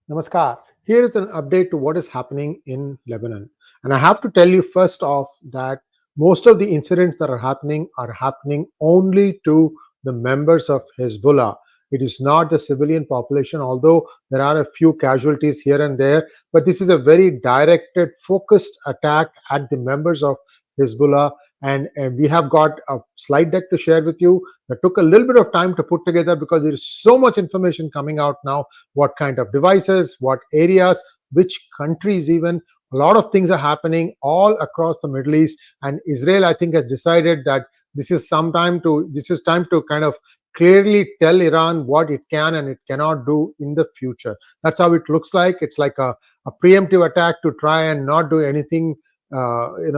Namaskar. Here is an update to what is happening in Lebanon. And I have to tell you first off that most of the incidents that are happening only to the members of Hezbollah. It is not the civilian population, although there are a few casualties here and there. But this is a very directed, focused attack at the members of Hezbollah. And we have got a slide deck to share with you that took a little bit of time to put together because there is so much information coming out now. What kind of devices, what areas, which countries even. A lot of things are happening all across the Middle East, and Israel, I think, has decided that this is time to kind of clearly tell Iran what it can and it cannot do in the future. That's how it looks like. It's like a preemptive attack to try and not do anything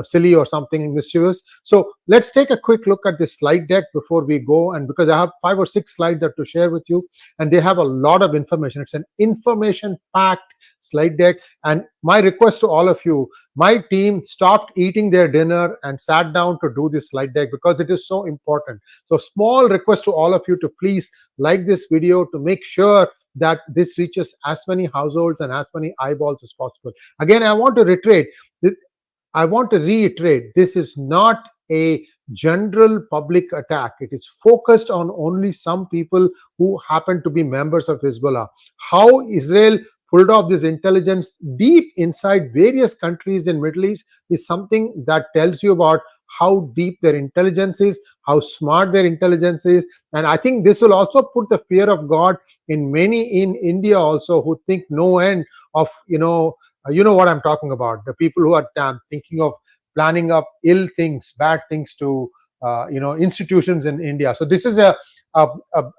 silly or something mischievous. So let's take a quick look at this slide deck before we go, and because I have 5 or 6 slides that to share with you, and they have a lot of information. It's an information packed slide deck, and my request to all of you, my team stopped eating their dinner and sat down to do this slide deck because it is so important. So small request to all of you to please like this video to make sure that this reaches as many households and as many eyeballs as possible. Again, I want to reiterate, this is not a general public attack. It is focused on only some people who happen to be members of Hezbollah. How Israel pulled off this intelligence deep inside various countries in Middle East is something that tells you about how deep their intelligence is, how smart their intelligence is. And I think this will also put the fear of God in many in India also, who think no end of, you know what I'm talking about. The people who are thinking of planning up ill things, bad things to institutions in India. So this is a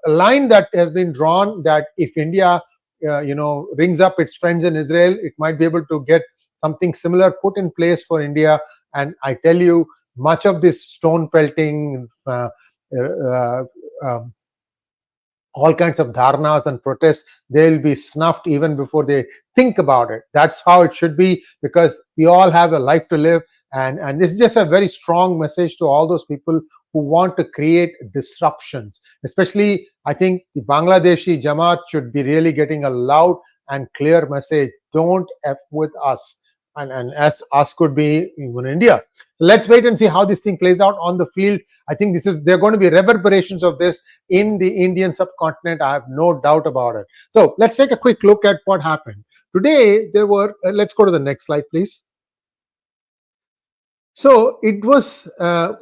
line that has been drawn, that if India rings up its friends in Israel, it might be able to get something similar put in place for India. And I tell you, much of this stone pelting, all kinds of dharnas and protests, they'll be snuffed even before they think about it. That's how it should be, because we all have a life to live. And this is just a very strong message to all those people who want to create disruptions. Especially, I think the Bangladeshi Jamaat should be really getting a loud and clear message. Don't F with us. And as us could be even India. Let's wait and see how this thing plays out on the field. I think there are going to be reverberations of this in the Indian subcontinent. I have no doubt about it. So let's take a quick look at what happened. Today, there were, let's go to the next slide, please. So it was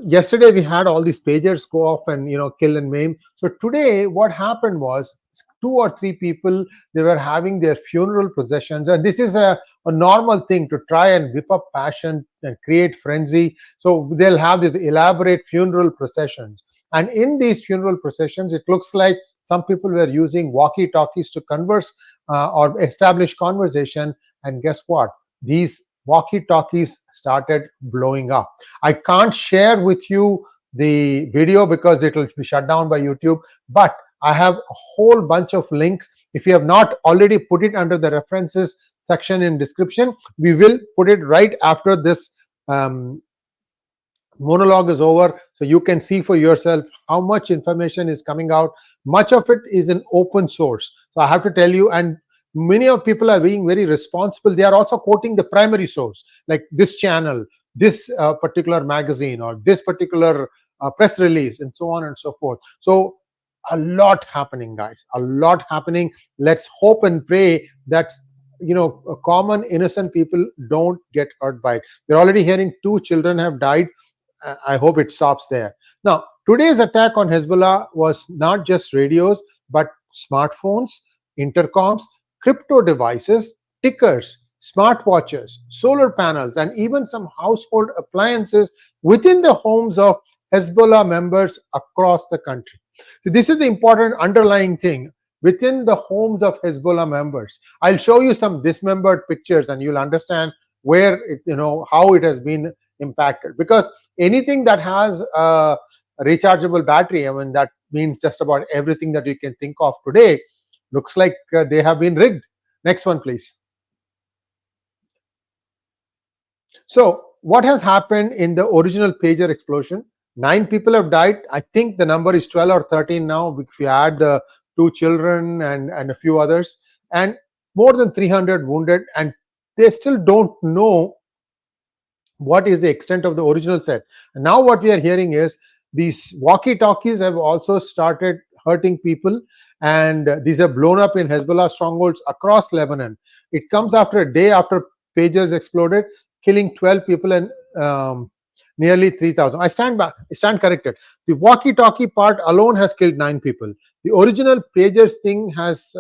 yesterday we had all these pagers go off and kill and maim. So today what happened was 2 or 3 people, they were having their funeral processions, and this is a normal thing to try and whip up passion and create frenzy. So they'll have these elaborate funeral processions, and in these funeral processions, it looks like some people were using walkie-talkies to converse or establish conversation. And guess what? These walkie-talkies started blowing up. I can't share with you the video because it will be shut down by YouTube, but I have a whole bunch of links. If you have not already put it under the references section in description, we will put it right after this monologue is over, so you can see for yourself how much information is coming out. Much of it is in open source. So I have to tell you, and many of people are being very responsible. They are also quoting the primary source, like this channel, this particular magazine, or this particular press release, and so on and so forth. So a lot happening, guys, a lot happening. Let's hope and pray that common innocent people don't get hurt by it. We're already hearing 2 children have died. I hope it stops there. Now, today's attack on Hezbollah was not just radios, but smartphones, intercoms, crypto devices, tickers, smartwatches, solar panels, and even some household appliances within the homes of Hezbollah members across the country. So this is the important underlying thing, within the homes of Hezbollah members. I'll show you some dismembered pictures and you'll understand where how it has been impacted. Because anything that has a rechargeable battery, I mean, that means just about everything that you can think of today, looks like they have been rigged. Next one, please. So what has happened in the original pager explosion? 9 people have died. I think the number is 12 or 13 now, if you add the 2 children and a few others. And more than 300 wounded, and they still don't know what is the extent of the original set. And now what we are hearing is these walkie-talkies have also started hurting people, and these have blown up in Hezbollah strongholds across Lebanon. It comes after a day after pagers exploded, killing 12 people and nearly 3,000. I stand corrected. The walkie-talkie part alone has killed 9 people. The original pagers thing has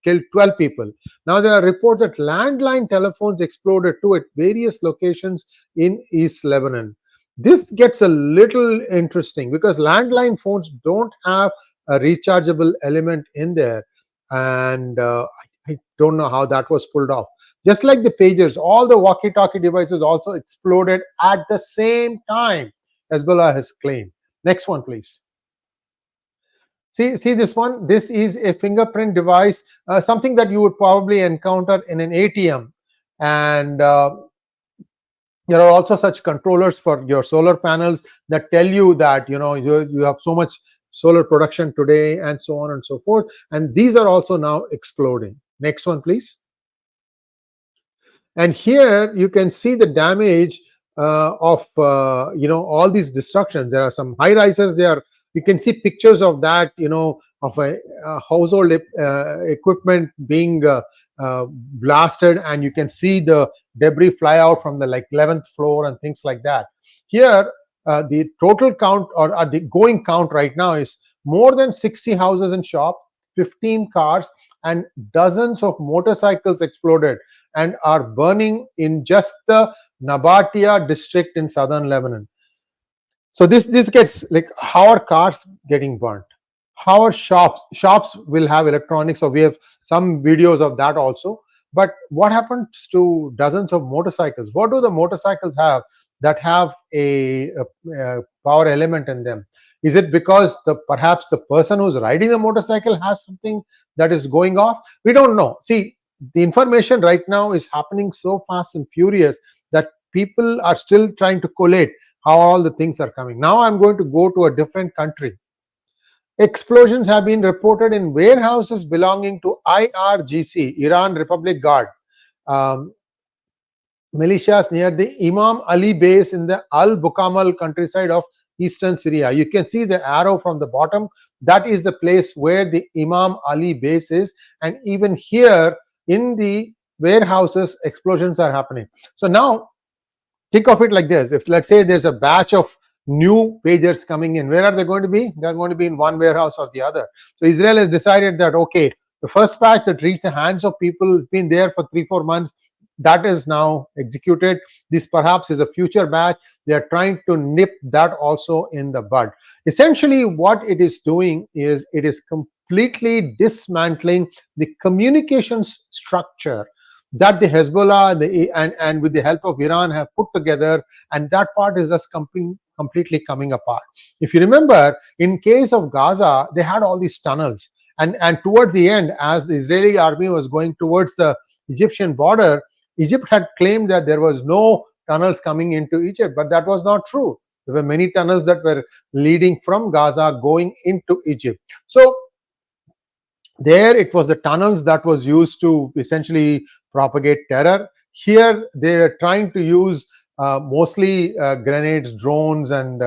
killed 12 people. Now there are reports that landline telephones exploded too at various locations in East Lebanon. This gets a little interesting because landline phones don't have a rechargeable element in there, and I don't know how that was pulled off. Just like the pagers, all the walkie-talkie devices also exploded at the same time, Hezbollah has claimed. Next one, please. See this one. This is a fingerprint device, something that you would probably encounter in an ATM, and there are also such controllers for your solar panels that tell you that you have so much solar production today, and so on and so forth. And these are also now exploding. Next one, please. And here you can see the damage of all these destructions. There are some high rises there. You can see pictures of that, of a household equipment being blasted, and you can see the debris fly out from the 11th floor and things like that. Here the total count, or the going count right now, is more than 60 houses and shops, 15 cars, and dozens of motorcycles exploded and are burning in just the Nabatea district in southern Lebanon. So this gets like, how are cars getting burnt? How are shops will have electronics? So we have some videos of that also. But what happens to dozens of motorcycles? What do the motorcycles have that have a power element in them? Is it because perhaps the person who's riding the motorcycle has something that is going off? We don't know. See, the information right now is happening so fast and furious that people are still trying to collate how all the things are coming. Now I'm going to go to a different country. Explosions have been reported in warehouses belonging to IRGC, Iran Republic Guard, militias near the Imam Ali base in the Al-Bukamal countryside of eastern Syria. You can see the arrow from the bottom. That is the place where the Imam Ali base is, and even here in the warehouses, explosions are happening. So now think of it like this. If, let's say, there's a batch of new pagers coming in, where are they going to be? They're going to be in one warehouse or the other. So Israel has decided that, okay, the first batch that reached the hands of people has been there for 3-4 months. That is now executed. This perhaps is a future batch. They are trying to nip that also in the bud. Essentially, what it is doing is it is completely dismantling the communications structure that the Hezbollah and with the help of Iran have put together, and that part is just completely coming apart. If you remember, in case of Gaza, they had all these tunnels, and towards the end, as the Israeli army was going towards the Egyptian border, Egypt had claimed that there was no tunnels coming into Egypt, but that was not true. There were many tunnels that were leading from Gaza going into Egypt. So there it was the tunnels that was used to essentially propagate terror. Here they are trying to use mostly grenades, drones, and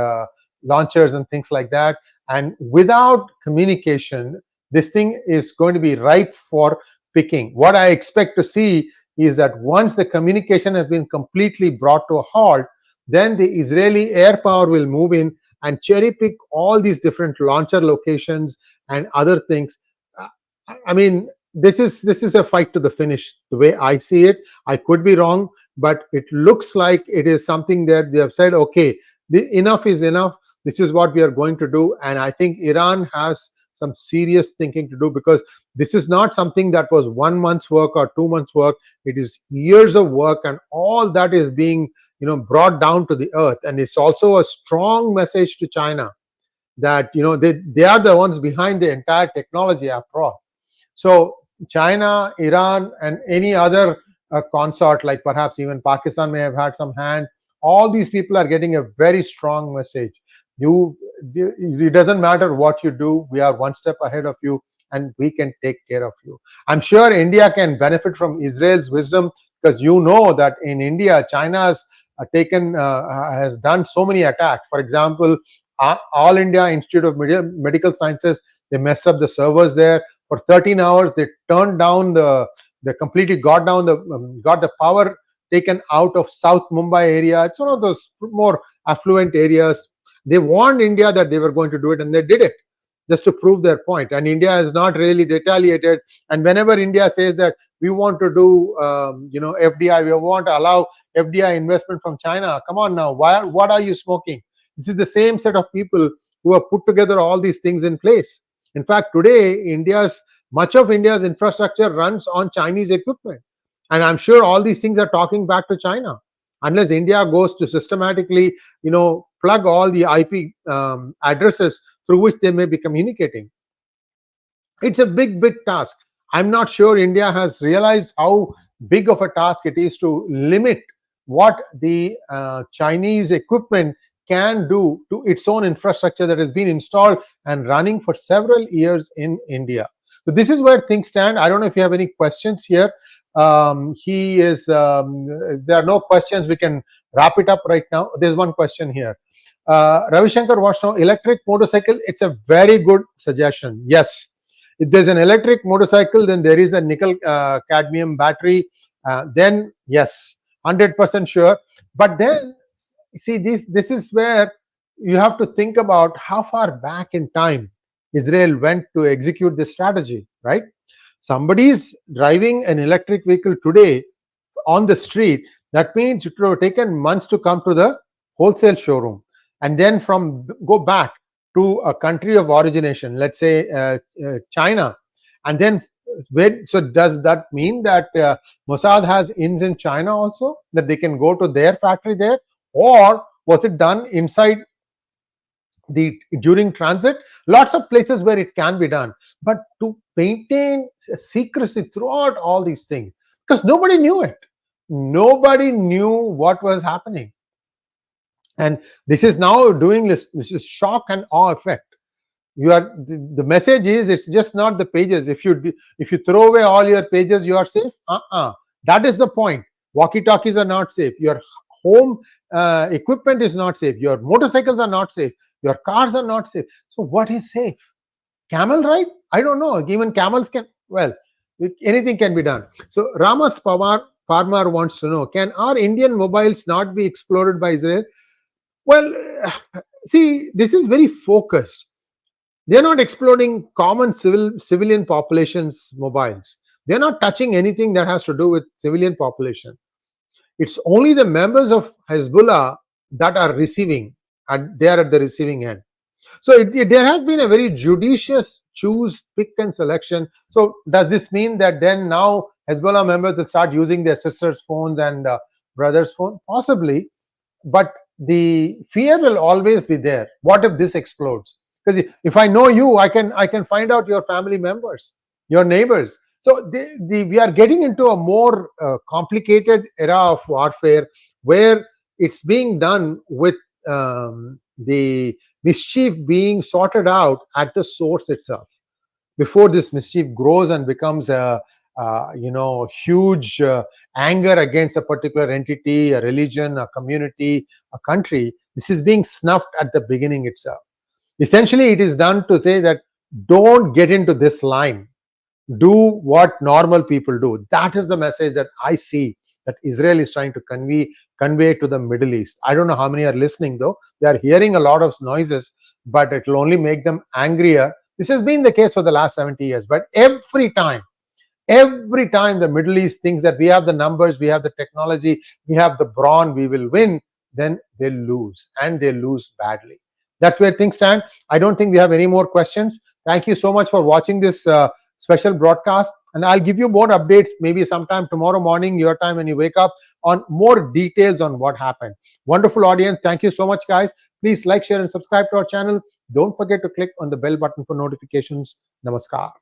launchers and things like that. And without communication, this thing is going to be ripe for picking. What I expect to see is that once the communication has been completely brought to a halt, then the Israeli air power will move in and cherry pick all these different launcher locations and other things. I mean, this is a fight to the finish, the way I see it. I could be wrong, but it looks like it is something that they have said, okay, enough is enough. This is what we are going to do. And I think Iran has some serious thinking to do, because this is not something that was 1 month's work or 2 months' work. It is years of work, and all that is being brought down to the earth. And it's also a strong message to China that they are the ones behind the entire technology after all. So China, Iran, and any other consort, like perhaps even Pakistan may have had some hand, all these people are getting a very strong message. It doesn't matter what you do, we are one step ahead of you. and we can take care of you. I'm sure India can benefit from Israel's wisdom, because you know that in India, China has done so many attacks. For example, All India Institute of Medical Sciences, they messed up the servers there for 13 hours. They turned down they completely got the power taken out of South Mumbai area. It's one of those more affluent areas. They warned India that they were going to do it, and they did it just to prove their point. And India has not really retaliated. And whenever India says that we want to do FDI, we want to allow FDI investment from China, come on now, what are you smoking? This is the same set of people who have put together all these things in place. In fact, today much of India's infrastructure runs on Chinese equipment, and I'm sure all these things are talking back to China, unless India goes to systematically plug all the IP addresses through which they may be communicating. It's a big task. I'm not sure India has realized how big of a task it is to limit what the Chinese equipment can do to its own infrastructure that has been installed and running for several years in India. So this is where things stand. I don't know if you have any questions here. If there are no questions, we can wrap it up right now. There's one question here. Ravi Shankar wants to know, electric motorcycle, it's a very good suggestion. Yes, if there's an electric motorcycle, then there is a nickel cadmium battery, then yes, 100% sure. But then see, this is where you have to think about how far back in time Israel went to execute this strategy, right? Somebody is driving an electric vehicle today on the street. That means it would have taken months to come to the wholesale showroom, and then go back to a country of origination, let's say China, and then so does that mean that Mossad has ins in China also, that they can go to their factory there, or was it done inside during transit? Lots of places where it can be done, but to maintain secrecy throughout all these things, because nobody knew it. Nobody knew what was happening. And this is now doing this is shock and awe effect. The message is, it's just not the pages. If you throw away all your pages, you are safe. That is the point. Walkie-talkies are not safe. Your home equipment is not safe. Your motorcycles are not safe. Your cars are not safe. So what is safe? Camel ride? I don't know. Even camels can, anything can be done. So Ramas Parmar wants to know, can our Indian mobiles not be exploded by Israel? Well, see, this is very focused. They're not exploding common civilian population's mobiles. They're not touching anything that has to do with civilian population. It's only the members of Hezbollah that are receiving, and they are at the receiving end. So there has been a very judicious choose, pick and selection. So does this mean that then now Hezbollah members will start using their sisters' phones and brothers' phone? Possibly, but the fear will always be there. What if this explodes? Because if I know you, I can find out your family members, your neighbors. So we are getting into a more complicated era of warfare, where it's being done with the mischief being sorted out at the source itself, before this mischief grows and becomes a huge anger against a particular entity, a religion, a community, a country. This is being snuffed at the beginning itself. Essentially, it is done to say that don't get into this line. Do what normal people do. That is the message that I see that Israel is trying to convey to the Middle East. I don't know how many are listening though. They are hearing a lot of noises, but it will only make them angrier. This has been the case for the last 70 years. But every time the Middle East thinks that we have the numbers, we have the technology, we have the brawn, we will win, then they lose, and they lose badly. That's where things stand. I don't think we have any more questions. Thank you so much for watching this special broadcast, and I'll give you more updates maybe sometime tomorrow morning, your time, when you wake up, on more details on what happened. Wonderful audience. Thank you so much, guys. Please like, share and subscribe to our channel. Don't forget to click on the bell button for notifications. Namaskar.